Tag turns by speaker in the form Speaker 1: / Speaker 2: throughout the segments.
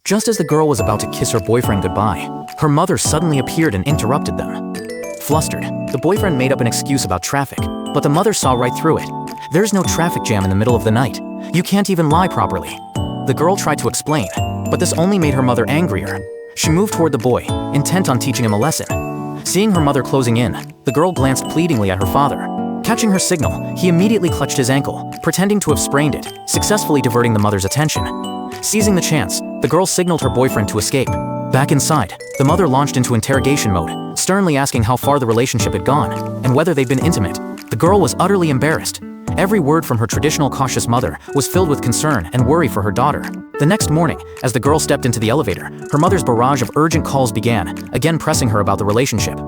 Speaker 1: Just as the girl was about to kiss her boyfriend goodbye, her mother suddenly appeared and interrupted them. Flustered, the boyfriend made up an excuse about traffic, but the mother saw right through it. There's no traffic jam in the middle of the night. You can't even lie properly. The girl tried to explain, but this only made her mother angrier. She moved toward the boy, intent on teaching him a lesson. Seeing her mother closing in, the girl glanced pleadingly at her father. Catching her signal, he immediately clutched his ankle, pretending to have sprained it, successfully diverting the mother's attention. Seizing the chance, the girl signaled her boyfriend to escape. Back inside, the mother launched into interrogation mode, sternly asking how far the relationship had gone, and whether they'd been intimate. The girl was utterly embarrassed. Every word from her traditional cautious mother was filled with concern and worry for her daughter. The next morning, as the girl stepped into the elevator, her mother's barrage of urgent calls began, again pressing her about the relationship.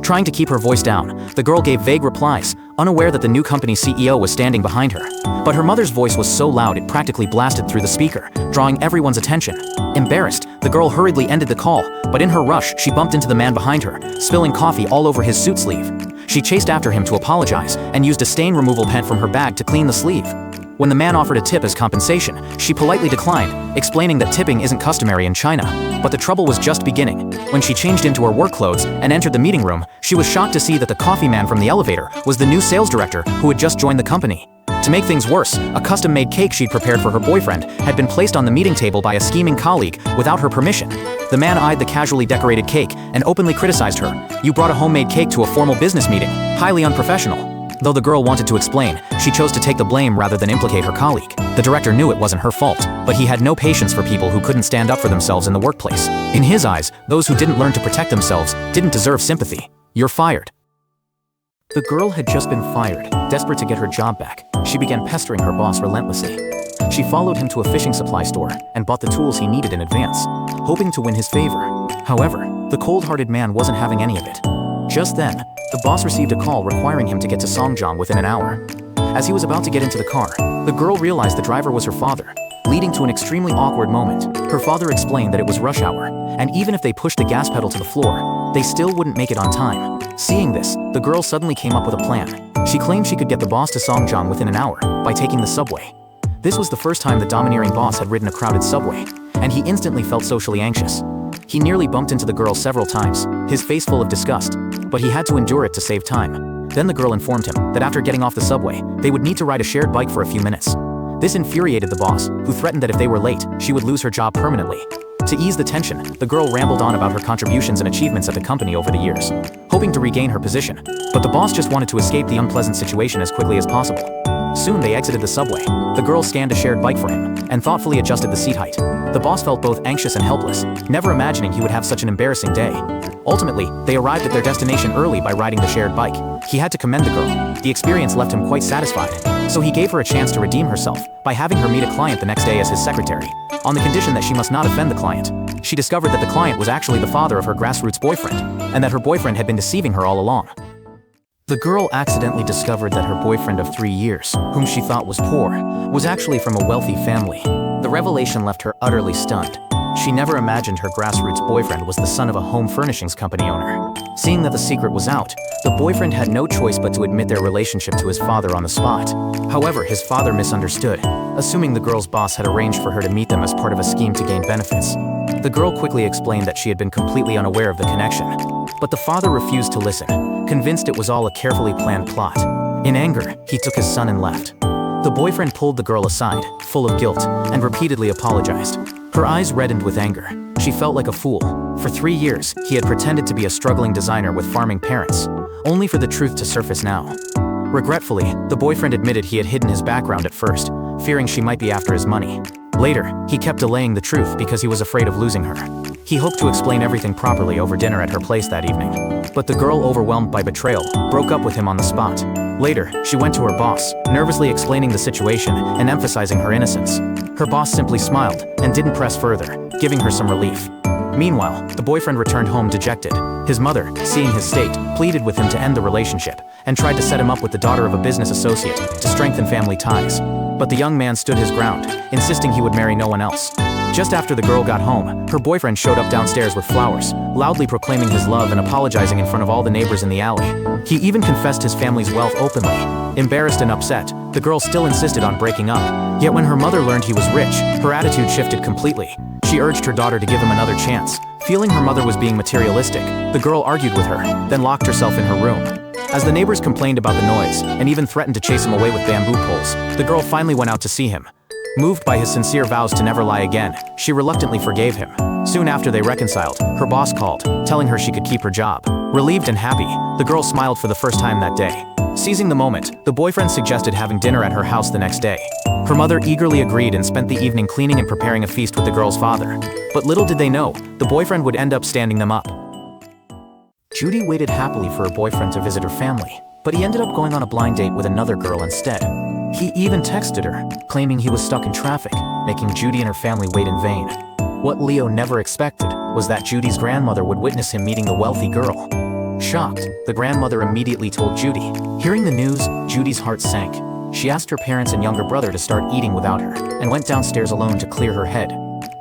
Speaker 1: Trying to keep her voice down, the girl gave vague replies, unaware that the new company's CEO was standing behind her. But her mother's voice was so loud it practically blasted through the speaker, drawing everyone's attention. Embarrassed, the girl hurriedly ended the call, but in her rush, she bumped into the man behind her, spilling coffee all over his suit sleeve. She chased after him to apologize and used a stain removal pen from her bag to clean the sleeve. When the man offered a tip as compensation, she politely declined, explaining that tipping isn't customary in China. But the trouble was just beginning. When she changed into her work clothes and entered the meeting room, she was shocked to see that the coffee man from the elevator was the new sales director who had just joined the company. To make things worse, a custom-made cake she'd prepared for her boyfriend had been placed on the meeting table by a scheming colleague without her permission. The man eyed the casually decorated cake and openly criticized her. "You brought a homemade cake to a formal business meeting. Highly unprofessional." Though the girl wanted to explain, she chose to take the blame rather than implicate her colleague. The director knew it wasn't her fault, but he had no patience for people who couldn't stand up for themselves in the workplace. In his eyes, those who didn't learn to protect themselves didn't deserve sympathy. "You're fired." The girl had just been fired. Desperate to get her job back, she began pestering her boss relentlessly. She followed him to a fishing supply store and bought the tools he needed in advance, hoping to win his favor. However, the cold-hearted man wasn't having any of it. Just then, the boss received a call requiring him to get to Songjiang within an hour. As he was about to get into the car, the girl realized the driver was her father, leading to an extremely awkward moment. Her father explained that it was rush hour, and even if they pushed the gas pedal to the floor, they still wouldn't make it on time. Seeing this, the girl suddenly came up with a plan. She claimed she could get the boss to Songjiang within an hour by taking the subway. This was the first time the domineering boss had ridden a crowded subway, and he instantly felt socially anxious. He nearly bumped into the girl several times, his face full of disgust, but he had to endure it to save time. Then the girl informed him that after getting off the subway, they would need to ride a shared bike for a few minutes. This infuriated the boss, who threatened that if they were late, she would lose her job permanently. To ease the tension, the girl rambled on about her contributions and achievements at the company over the years, hoping to regain her position. But the boss just wanted to escape the unpleasant situation as quickly as possible. Soon they exited the subway. The girl scanned a shared bike for him and thoughtfully adjusted the seat height. The boss felt both anxious and helpless, never imagining he would have such an embarrassing day. Ultimately, they arrived at their destination early by riding the shared bike. He had to commend the girl. The experience left him quite satisfied, so he gave her a chance to redeem herself by having her meet a client the next day as his secretary, on the condition that she must not offend the client. She discovered that the client was actually the father of her grassroots boyfriend, and that her boyfriend had been deceiving her all along. The girl accidentally discovered that her boyfriend of 3 years, whom she thought was poor, was actually from a wealthy family. The revelation left her utterly stunned. She never imagined her grassroots boyfriend was the son of a home furnishings company owner. Seeing that the secret was out, the boyfriend had no choice but to admit their relationship to his father on the spot. However, his father misunderstood, assuming the girl's boss had arranged for her to meet them as part of a scheme to gain benefits. The girl quickly explained that she had been completely unaware of the connection, but the father refused to listen, convinced it was all a carefully planned plot. In anger, he took his son and left. The boyfriend pulled the girl aside, full of guilt, and repeatedly apologized. Her eyes reddened with anger. She felt like a fool. For 3 years, he had pretended to be a struggling designer with farming parents, only for the truth to surface now. Regretfully, the boyfriend admitted he had hidden his background at first, fearing she might be after his money. Later, he kept delaying the truth because he was afraid of losing her. He hoped to explain everything properly over dinner at her place that evening. But the girl, overwhelmed by betrayal, broke up with him on the spot. Later, she went to her boss, nervously explaining the situation and emphasizing her innocence. Her boss simply smiled and didn't press further, giving her some relief. Meanwhile, the boyfriend returned home dejected. His mother, seeing his state, pleaded with him to end the relationship and tried to set him up with the daughter of a business associate to strengthen family ties. But the young man stood his ground, insisting he would marry no one else. Just after the girl got home, her boyfriend showed up downstairs with flowers, loudly proclaiming his love and apologizing in front of all the neighbors in the alley. He even confessed his family's wealth openly. Embarrassed and upset, the girl still insisted on breaking up. Yet when her mother learned he was rich, her attitude shifted completely. She urged her daughter to give him another chance. Feeling her mother was being materialistic, the girl argued with her, then locked herself in her room. As the neighbors complained about the noise, and even threatened to chase him away with bamboo poles, the girl finally went out to see him. Moved by his sincere vows to never lie again, she reluctantly forgave him. Soon after they reconciled, her boss called, telling her she could keep her job. Relieved and happy, the girl smiled for the first time that day. Seizing the moment, the boyfriend suggested having dinner at her house the next day. Her mother eagerly agreed and spent the evening cleaning and preparing a feast with the girl's father. But little did they know, the boyfriend would end up standing them up. Judy waited happily for her boyfriend to visit her family, but he ended up going on a blind date with another girl instead. He even texted her, claiming he was stuck in traffic, making Judy and her family wait in vain. What Leo never expected was that Judy's grandmother would witness him meeting the wealthy girl. Shocked, the grandmother immediately told Judy. Hearing the news, Judy's heart sank. She asked her parents and younger brother to start eating without her, and went downstairs alone to clear her head.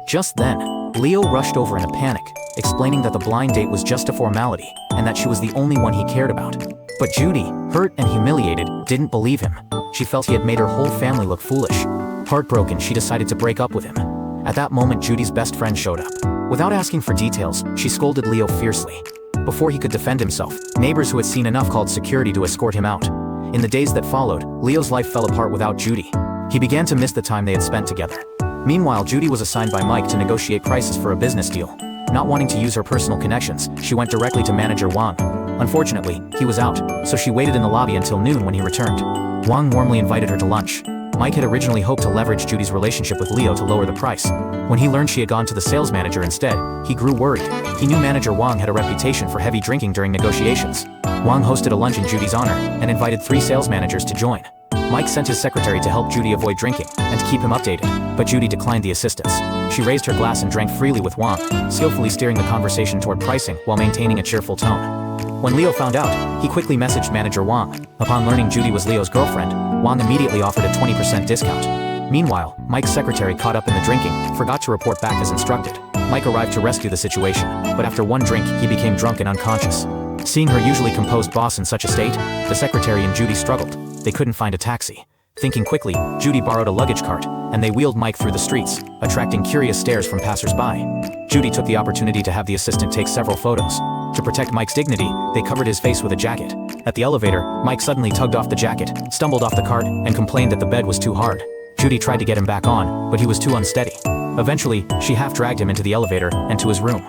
Speaker 1: Just then, Leo rushed over in a panic, explaining that the blind date was just a formality, and that she was the only one he cared about. But Judy, hurt and humiliated, didn't believe him. She felt he had made her whole family look foolish. Heartbroken, she decided to break up with him. At that moment, Judy's best friend showed up. Without asking for details, she scolded Leo fiercely. Before he could defend himself, neighbors who had seen enough called security to escort him out. In the days that followed, Leo's life fell apart without Judy. He began to miss the time they had spent together. Meanwhile, Judy was assigned by Mike to negotiate prices for a business deal. Not wanting to use her personal connections, she went directly to manager Wang. Unfortunately, he was out, so she waited in the lobby until noon when he returned. Wang warmly invited her to lunch. Mike had originally hoped to leverage Judy's relationship with Leo to lower the price. When he learned she had gone to the sales manager instead, he grew worried. He knew manager Wang had a reputation for heavy drinking during negotiations. Wang hosted a lunch in Judy's honor, and invited 3 sales managers to join. Mike sent his secretary to help Judy avoid drinking, and to keep him updated, but Judy declined the assistance. She raised her glass and drank freely with Wang, skillfully steering the conversation toward pricing while maintaining a cheerful tone. When Leo found out, he quickly messaged manager Wang. Upon learning Judy was Leo's girlfriend, Wang immediately offered a 20% discount. Meanwhile, Mike's secretary, caught up in the drinking, forgot to report back as instructed. Mike arrived to rescue the situation, but after one drink, he became drunk and unconscious. Seeing her usually composed boss in such a state, the secretary and Judy struggled. They couldn't find a taxi. Thinking quickly, Judy borrowed a luggage cart, and they wheeled Mike through the streets, attracting curious stares from passers-by. Judy took the opportunity to have the assistant take several photos. To protect Mike's dignity, they covered his face with a jacket. At the elevator, Mike suddenly tugged off the jacket, stumbled off the cart, and complained that the bed was too hard. Judy tried to get him back on, but he was too unsteady. Eventually, she half-dragged him into the elevator and to his room.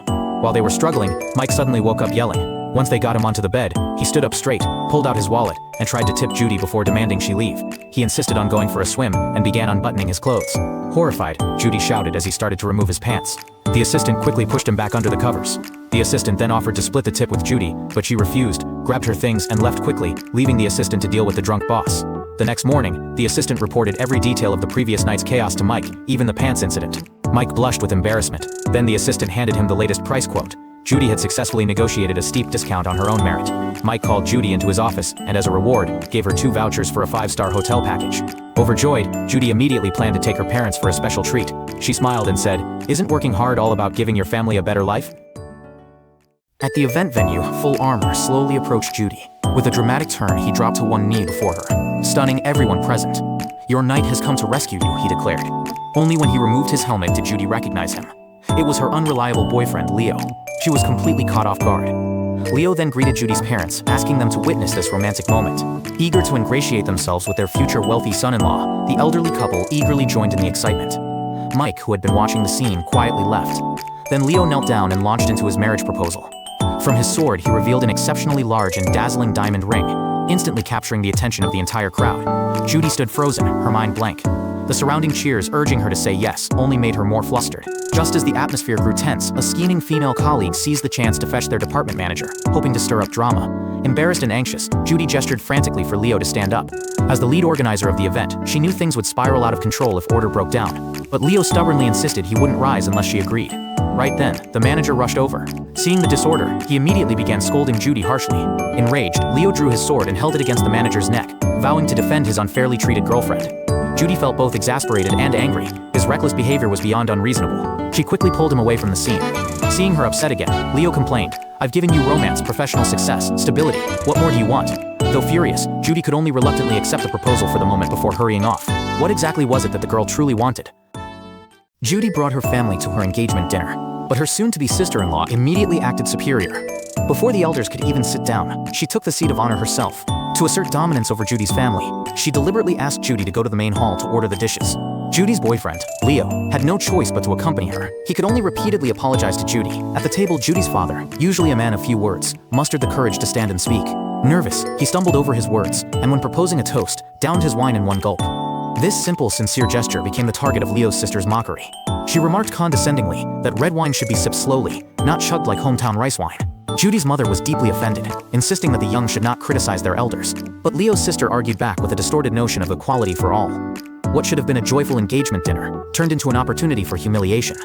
Speaker 1: While they were struggling, Mike suddenly woke up yelling. Once they got him onto the bed, he stood up straight, pulled out his wallet, and tried to tip Judy before demanding she leave. He insisted on going for a swim, and began unbuttoning his clothes. Horrified, Judy shouted as he started to remove his pants. The assistant quickly pushed him back under the covers. The assistant then offered to split the tip with Judy, but she refused, grabbed her things and left quickly, leaving the assistant to deal with the drunk boss. The next morning, the assistant reported every detail of the previous night's chaos to Mike, even the pants incident. Mike blushed with embarrassment. Then the assistant handed him the latest price quote. Judy had successfully negotiated a steep discount on her own merit. Mike called Judy into his office, and as a reward, gave her 2 vouchers for a 5-star hotel package. Overjoyed, Judy immediately planned to take her parents for a special treat. She smiled and said, "Isn't working hard all about giving your family a better life?" At the event venue, full armor slowly approached Judy. With a dramatic turn, he dropped to one knee before her, stunning everyone present. "Your knight has come to rescue you," he declared. Only when he removed his helmet did Judy recognize him. It was her unreliable boyfriend, Leo. She was completely caught off guard. Leo then greeted Judy's parents, asking them to witness this romantic moment. Eager to ingratiate themselves with their future wealthy son-in-law, the elderly couple eagerly joined in the excitement. Mike, who had been watching the scene, quietly left. Then Leo knelt down and launched into his marriage proposal. From his sword, he revealed an exceptionally large and dazzling diamond ring, instantly capturing the attention of the entire crowd. Judy stood frozen, her mind blank. The surrounding cheers urging her to say yes only made her more flustered. Just as the atmosphere grew tense, a scheming female colleague seized the chance to fetch their department manager, hoping to stir up drama. Embarrassed and anxious, Judy gestured frantically for Leo to stand up. As the lead organizer of the event, she knew things would spiral out of control if order broke down. But Leo stubbornly insisted he wouldn't rise unless she agreed. Right then, the manager rushed over. Seeing the disorder, he immediately began scolding Judy harshly. Enraged, Leo drew his sword and held it against the manager's neck, vowing to defend his unfairly treated girlfriend. Judy felt both exasperated and angry. His reckless behavior was beyond unreasonable. She quickly pulled him away from the scene. Seeing her upset again, Leo complained, "I've given you romance, professional success, stability. What more do you want?" The Though furious, Judy could only reluctantly accept the proposal for the moment before hurrying off. What exactly was it that the girl truly wanted? Judy brought her family to her engagement dinner, but her soon-to-be sister-in-law immediately acted superior. Before the elders could even sit down, she took the seat of honor herself. To assert dominance over Judy's family, she deliberately asked Judy to go to the main hall to order the dishes. Judy's boyfriend, Leo, had no choice but to accompany her. He could only repeatedly apologize to Judy. At the table, Judy's father, usually a man of few words, mustered the courage to stand and speak. Nervous, he stumbled over his words, and when proposing a toast, downed his wine in one gulp. This simple, sincere gesture became the target of Leo's sister's mockery. She remarked condescendingly that red wine should be sipped slowly, not chugged like hometown rice wine. Judy's mother was deeply offended, insisting that the young should not criticize their elders. But Leo's sister argued back with a distorted notion of equality for all. What should have been a joyful engagement dinner turned into an opportunity for humiliation.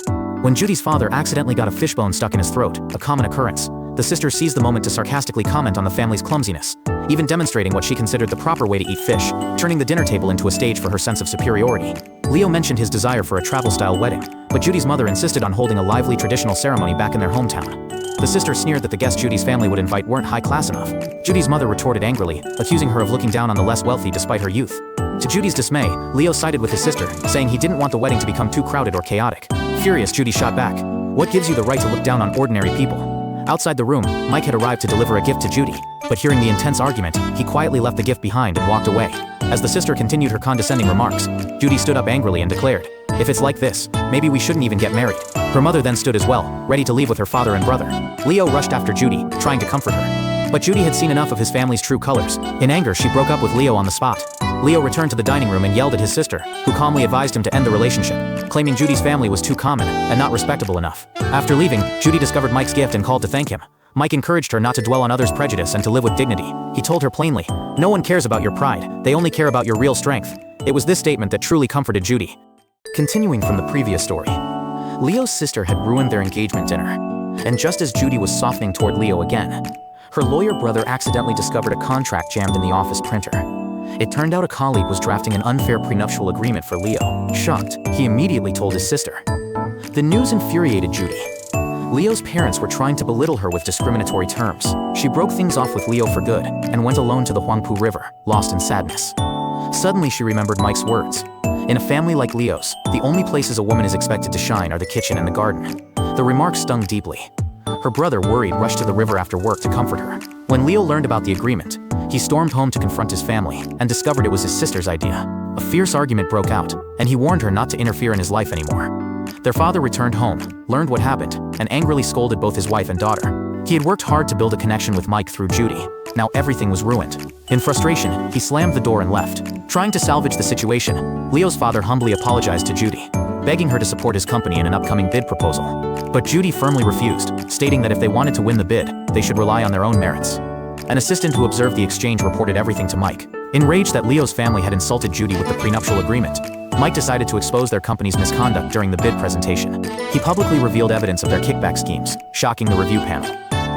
Speaker 1: When Judy's father accidentally got a fishbone stuck in his throat, a common occurrence, the sister seized the moment to sarcastically comment on the family's clumsiness, even demonstrating what she considered the proper way to eat fish, turning the dinner table into a stage for her sense of superiority. Leo mentioned his desire for a travel-style wedding, but Judy's mother insisted on holding a lively traditional ceremony back in their hometown. The sister sneered that the guests Judy's family would invite weren't high-class enough. Judy's mother retorted angrily, accusing her of looking down on the less wealthy despite her youth. To Judy's dismay, Leo sided with his sister, saying he didn't want the wedding to become too crowded or chaotic. Furious, Judy shot back, "What gives you the right to look down on ordinary people?" Outside the room, Mike had arrived to deliver a gift to Judy, but hearing the intense argument, he quietly left the gift behind and walked away. As the sister continued her condescending remarks, Judy stood up angrily and declared, "If it's like this, maybe we shouldn't even get married." Her mother then stood as well, ready to leave with her father and brother. Leo rushed after Judy, trying to comfort her. But Judy had seen enough of his family's true colors. In anger, she broke up with Leo on the spot. Leo returned to the dining room and yelled at his sister, who calmly advised him to end the relationship, claiming Judy's family was too common and not respectable enough. After leaving, Judy discovered Mike's gift and called to thank him. Mike encouraged her not to dwell on others' prejudice and to live with dignity. He told her plainly, "No one cares about your pride, they only care about your real strength." It was this statement that truly comforted Judy. Continuing from the previous story, Leo's sister had ruined their engagement dinner, and just as Judy was softening toward Leo again, her lawyer brother accidentally discovered a contract jammed in the office printer. It turned out a colleague was drafting an unfair prenuptial agreement for Leo. Shocked, he immediately told his sister. The news infuriated Judy. Leo's parents were trying to belittle her with discriminatory terms. She broke things off with Leo for good and went alone to the Huangpu River, lost in sadness. Suddenly she remembered Mike's words. In a family like Leo's, the only places a woman is expected to shine are the kitchen and the garden. The remark stung deeply. Her brother, worried, rushed to the river after work to comfort her. When Leo learned about the agreement, he stormed home to confront his family and discovered it was his sister's idea. A fierce argument broke out, and he warned her not to interfere in his life anymore. Their father returned home, learned what happened, and angrily scolded both his wife and daughter. He had worked hard to build a connection with Mike through Judy. Now everything was ruined. In frustration, he slammed the door and left. Trying to salvage the situation, Leo's father humbly apologized to Judy, begging her to support his company in an upcoming bid proposal. But Judy firmly refused, stating that if they wanted to win the bid, they should rely on their own merits. An assistant who observed the exchange reported everything to Mike. Enraged that Leo's family had insulted Judy with the prenuptial agreement, Mike decided to expose their company's misconduct during the bid presentation. He publicly revealed evidence of their kickback schemes, shocking the review panel.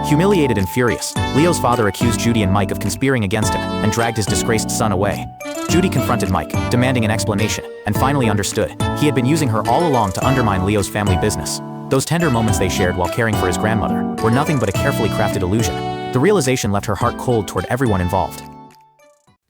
Speaker 1: Humiliated and furious, Leo's father accused Judy and Mike of conspiring against him and dragged his disgraced son away. Judy confronted Mike, demanding an explanation, and finally understood he had been using her all along to undermine Leo's family business. Those tender moments they shared while caring for his grandmother were nothing but a carefully crafted illusion. The realization left her heart cold toward everyone involved.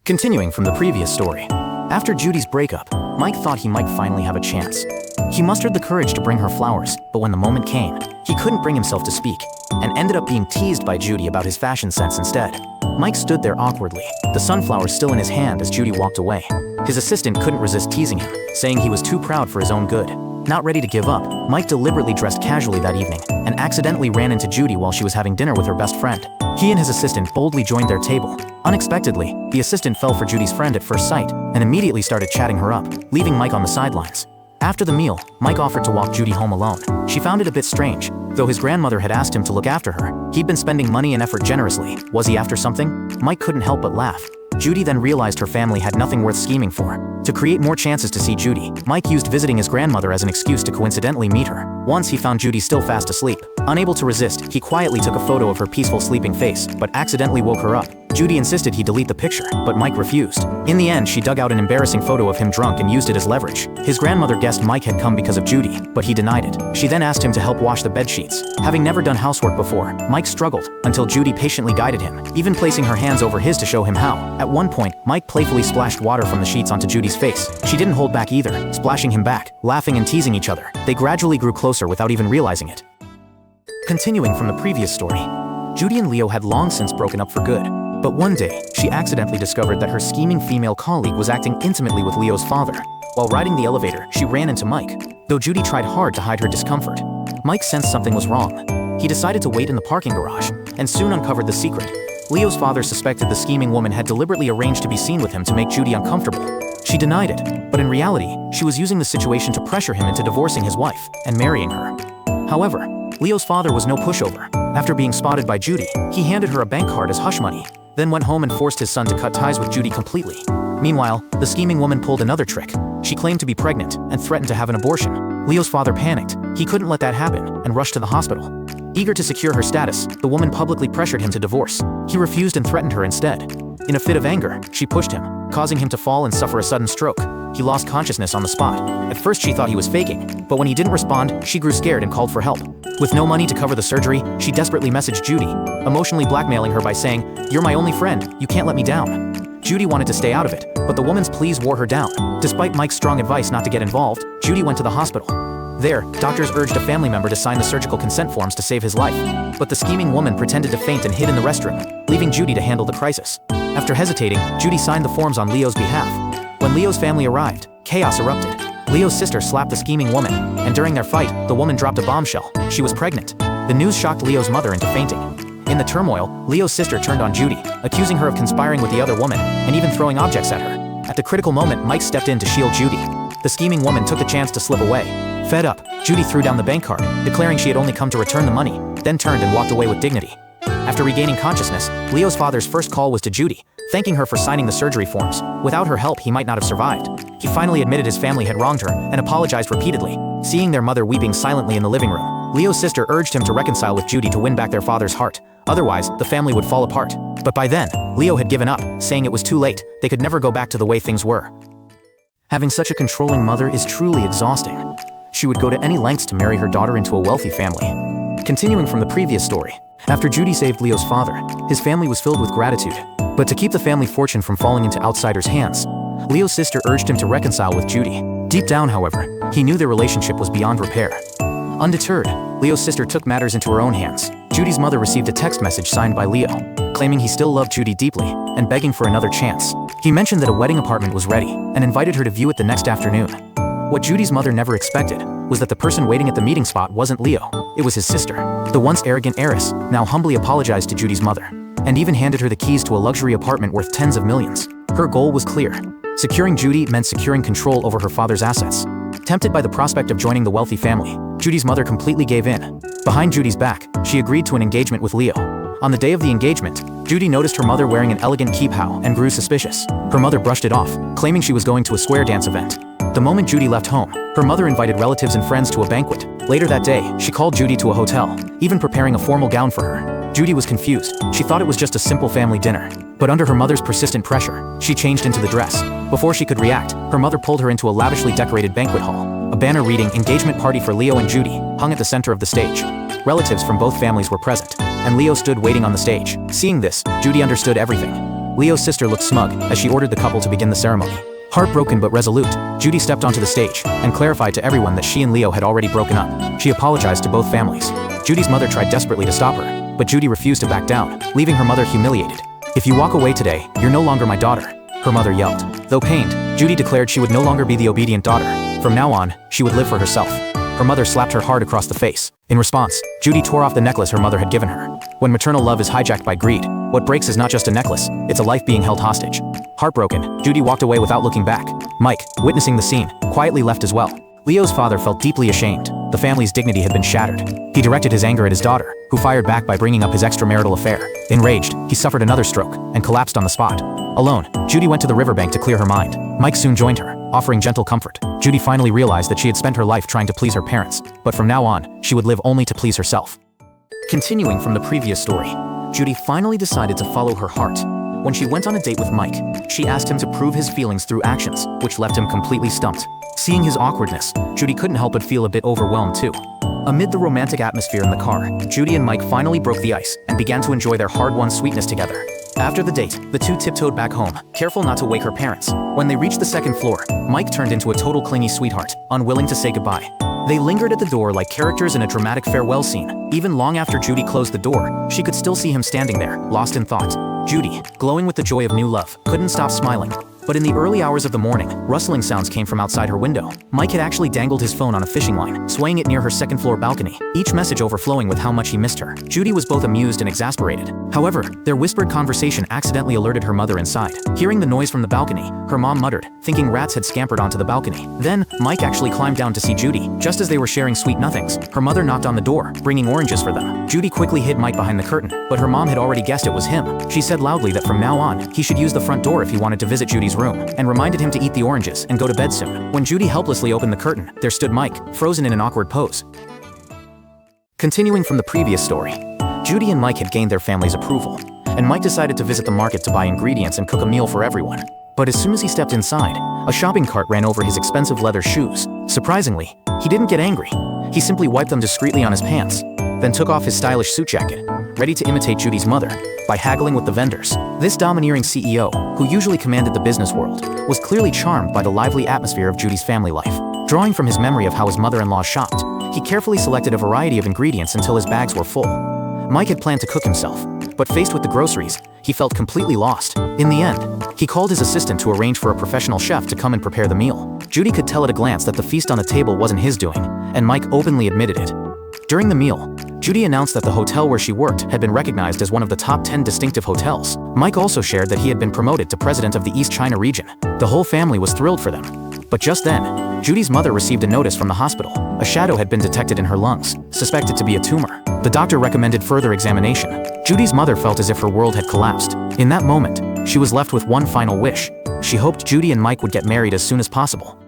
Speaker 1: Continuing from the previous story, after Judy's breakup, Mike thought he might finally have a chance. He mustered the courage to bring her flowers, but when the moment came, he couldn't bring himself to speak, and ended up being teased by Judy about his fashion sense instead. Mike stood there awkwardly, the sunflowers still in his hand as Judy walked away. His assistant couldn't resist teasing him, saying he was too proud for his own good. Not ready to give up, Mike deliberately dressed casually that evening, and accidentally ran into Judy while she was having dinner with her best friend. He and his assistant boldly joined their table. Unexpectedly, the assistant fell for Judy's friend at first sight, and immediately started chatting her up, leaving Mike on the sidelines. After the meal, Mike offered to walk Judy home alone. She found it a bit strange, though his grandmother had asked him to look after her. He'd been spending money and effort generously. Was he after something? Mike couldn't help but laugh. Judy then realized her family had nothing worth scheming for. To create more chances to see Judy, Mike used visiting his grandmother as an excuse to coincidentally meet her. Once he found Judy still fast asleep. Unable to resist, he quietly took a photo of her peaceful sleeping face, but accidentally woke her up. Judy insisted he delete the picture, but Mike refused. In the end, she dug out an embarrassing photo of him drunk and used it as leverage. His grandmother guessed Mike had come because of Judy, but he denied it. She then asked him to help wash the bed sheets. Having never done housework before, Mike struggled, until Judy patiently guided him, even placing her hands over his to show him how. At one point, Mike playfully splashed water from the sheets onto Judy's face. She didn't hold back either, splashing him back, laughing and teasing each other. They gradually grew closer without even realizing it. Continuing from the previous story, Judy and Leo had long since broken up for good. But one day, she accidentally discovered that her scheming female colleague was acting intimately with Leo's father. While riding the elevator, she ran into Mike, though Judy tried hard to hide her discomfort. Mike sensed something was wrong. He decided to wait in the parking garage, and soon uncovered the secret. Leo's father suspected the scheming woman had deliberately arranged to be seen with him to make Judy uncomfortable. She denied it, but in reality, she was using the situation to pressure him into divorcing his wife and marrying her. However, Leo's father was no pushover. After being spotted by Judy, he handed her a bank card as hush money, then went home and forced his son to cut ties with Judy completely. Meanwhile, the scheming woman pulled another trick. She claimed to be pregnant and threatened to have an abortion. Leo's father panicked. He couldn't let that happen and rushed to the hospital. Eager to secure her status, the woman publicly pressured him to divorce. He refused and threatened her instead. In a fit of anger, she pushed him, causing him to fall and suffer a sudden stroke. He lost consciousness on the spot. At first she thought he was faking, but when he didn't respond, she grew scared and called for help. With no money to cover the surgery, she desperately messaged Judy, emotionally blackmailing her by saying, "You're my only friend, you can't let me down." Judy wanted to stay out of it, but the woman's pleas wore her down. Despite Mike's strong advice not to get involved, Judy went to the hospital. There, doctors urged a family member to sign the surgical consent forms to save his life. But the scheming woman pretended to faint and hid in the restroom, leaving Judy to handle the crisis. After hesitating, Judy signed the forms on Leo's behalf. When Leo's family arrived, chaos erupted. Leo's sister slapped the scheming woman, and during their fight, the woman dropped a bombshell. She was pregnant. The news shocked Leo's mother into fainting. In the turmoil, Leo's sister turned on Judy, accusing her of conspiring with the other woman, and even throwing objects at her. At the critical moment, Mike stepped in to shield Judy. The scheming woman took the chance to slip away. Fed up, Judy threw down the bank card, declaring she had only come to return the money, then turned and walked away with dignity. After regaining consciousness, Leo's father's first call was to Judy, thanking her for signing the surgery forms. Without her help, he might not have survived. He finally admitted his family had wronged her and apologized repeatedly. Seeing their mother weeping silently in the living room, Leo's sister urged him to reconcile with Judy to win back their father's heart. Otherwise, the family would fall apart. But by then, Leo had given up, saying it was too late. They could never go back to the way things were. Having such a controlling mother is truly exhausting. She would go to any lengths to marry her daughter into a wealthy family. Continuing from the previous story, after Judy saved Leo's father, his family was filled with gratitude. But to keep the family fortune from falling into outsiders' hands, Leo's sister urged him to reconcile with Judy. Deep down, however, he knew their relationship was beyond repair. Undeterred, Leo's sister took matters into her own hands. Judy's mother received a text message signed by Leo, claiming he still loved Judy deeply and begging for another chance. He mentioned that a wedding apartment was ready and invited her to view it the next afternoon. What Judy's mother never expected was that the person waiting at the meeting spot wasn't Leo, it was his sister. The once arrogant heiress now humbly apologized to Judy's mother, and even handed her the keys to a luxury apartment worth tens of millions. Her goal was clear. Securing Judy meant securing control over her father's assets. Tempted by the prospect of joining the wealthy family, Judy's mother completely gave in. Behind Judy's back, she agreed to an engagement with Leo. On the day of the engagement, Judy noticed her mother wearing an elegant kipao and grew suspicious. Her mother brushed it off, claiming she was going to a square dance event. The moment Judy left home, her mother invited relatives and friends to a banquet. Later that day, she called Judy to a hotel, even preparing a formal gown for her. Judy was confused. She thought it was just a simple family dinner. But under her mother's persistent pressure, she changed into the dress. Before she could react, her mother pulled her into a lavishly decorated banquet hall. A banner reading "Engagement Party for Leo and Judy" hung at the center of the stage. Relatives from both families were present, and Leo stood waiting on the stage. Seeing this, Judy understood everything. Leo's sister looked smug as she ordered the couple to begin the ceremony. Heartbroken but resolute, Judy stepped onto the stage and clarified to everyone that she and Leo had already broken up. She apologized to both families. Judy's mother tried desperately to stop her, but Judy refused to back down, leaving her mother humiliated. "If you walk away today, you're no longer my daughter," her mother yelled. Though pained, Judy declared she would no longer be the obedient daughter. From now on, she would live for herself. Her mother slapped her hard across the face. In response, Judy tore off the necklace her mother had given her. When maternal love is hijacked by greed, what breaks is not just a necklace, it's a life being held hostage. Heartbroken, Judy walked away without looking back. Mike, witnessing the scene, quietly left as well. Leo's father felt deeply ashamed. The family's dignity had been shattered. He directed his anger at his daughter, who fired back by bringing up his extramarital affair. Enraged, he suffered another stroke and collapsed on the spot. Alone, Judy went to the riverbank to clear her mind. Mike soon joined her, offering gentle comfort. Judy finally realized that she had spent her life trying to please her parents, but from now on, she would live only to please herself. Continuing from the previous story, Judy finally decided to follow her heart. When she went on a date with Mike, she asked him to prove his feelings through actions, which left him completely stumped. Seeing his awkwardness, Judy couldn't help but feel a bit overwhelmed too. Amid the romantic atmosphere in the car, Judy and Mike finally broke the ice and began to enjoy their hard-won sweetness together. After the date, the two tiptoed back home, careful not to wake her parents. When they reached the second floor, Mike turned into a total clingy sweetheart, unwilling to say goodbye. They lingered at the door like characters in a dramatic farewell scene. Even long after Judy closed the door, she could still see him standing there, lost in thought. Judy, glowing with the joy of new love, couldn't stop smiling. But in the early hours of the morning, rustling sounds came from outside her window. Mike had actually dangled his phone on a fishing line, swaying it near her second-floor balcony, each message overflowing with how much he missed her. Judy was both amused and exasperated. However, their whispered conversation accidentally alerted her mother inside. Hearing the noise from the balcony, her mom muttered, thinking rats had scampered onto the balcony. Then, Mike actually climbed down to see Judy. Just as they were sharing sweet nothings, her mother knocked on the door, bringing oranges for them. Judy quickly hid Mike behind the curtain, but her mom had already guessed it was him. She said loudly that from now on, he should use the front door if he wanted to visit Judy's room, and reminded him to eat the oranges and go to bed soon. When Judy helplessly opened the curtain, there stood Mike, frozen in an awkward pose. Continuing from the previous story, Judy and Mike had gained their family's approval, and Mike decided to visit the market to buy ingredients and cook a meal for everyone. But as soon as he stepped inside, a shopping cart ran over his expensive leather shoes. Surprisingly, he didn't get angry. He simply wiped them discreetly on his pants, then took off his stylish suit jacket, ready to imitate Judy's mother by haggling with the vendors. This domineering CEO, who usually commanded the business world, was clearly charmed by the lively atmosphere of Judy's family life. Drawing from his memory of how his mother-in-law shopped, he carefully selected a variety of ingredients until his bags were full. Mike had planned to cook himself, but faced with the groceries, he felt completely lost. In the end, he called his assistant to arrange for a professional chef to come and prepare the meal. Judy could tell at a glance that the feast on the table wasn't his doing, and Mike openly admitted it. During the meal, Judy announced that the hotel where she worked had been recognized as one of the top 10 distinctive hotels. Mike also shared that he had been promoted to president of the East China region. The whole family was thrilled for them. But just then, Judy's mother received a notice from the hospital. A shadow had been detected in her lungs, suspected to be a tumor. The doctor recommended further examination. Judy's mother felt as if her world had collapsed. In that moment, she was left with one final wish. She hoped Judy and Mike would get married as soon as possible.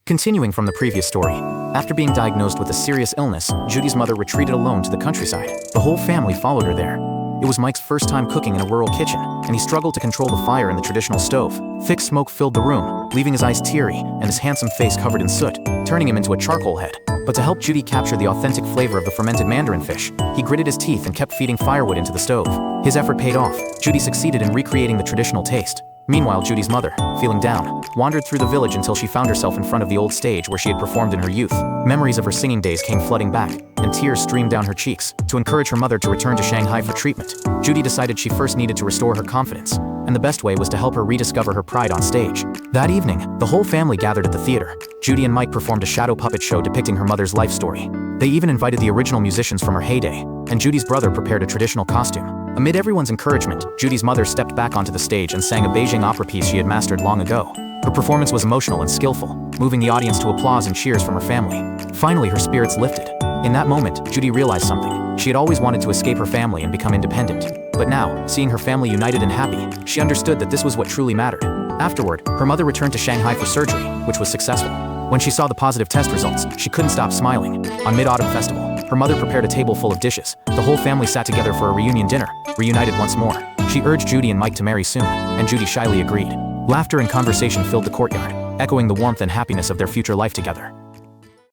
Speaker 1: Continuing from the previous story, after being diagnosed with a serious illness, Judy's mother retreated alone to the countryside. The whole family followed her there. It was Mike's first time cooking in a rural kitchen, and he struggled to control the fire in the traditional stove. Thick smoke filled the room, leaving his eyes teary and his handsome face covered in soot, turning him into a charcoal head. But to help Judy capture the authentic flavor of the fermented mandarin fish, he gritted his teeth and kept feeding firewood into the stove. His effort paid off. Judy succeeded in recreating the traditional taste. Meanwhile, Judy's mother, feeling down, wandered through the village until she found herself in front of the old stage where she had performed in her youth. Memories of her singing days came flooding back, and tears streamed down her cheeks. To encourage her mother to return to Shanghai for treatment, Judy decided she first needed to restore her confidence, and the best way was to help her rediscover her pride on stage. That evening, the whole family gathered at the theater. Judy and Mike performed a shadow puppet show depicting her mother's life story. They even invited the original musicians from her heyday, and Judy's brother prepared a traditional costume. Amid everyone's encouragement, Judy's mother stepped back onto the stage and sang a Beijing opera piece she had mastered long ago. Her performance was emotional and skillful, moving the audience to applause and cheers from her family. Finally, her spirits lifted. In that moment, Judy realized something. She had always wanted to escape her family and become independent. But now, seeing her family united and happy, she understood that this was what truly mattered. Afterward, her mother returned to Shanghai for surgery, which was successful. When she saw the positive test results, she couldn't stop smiling. On Mid-Autumn Festival, her mother prepared a table full of dishes. The whole family sat together for a reunion dinner, reunited once more. She urged Judy and Mike to marry soon, and Judy shyly agreed. Laughter and conversation filled the courtyard, echoing the warmth and happiness of their future life together.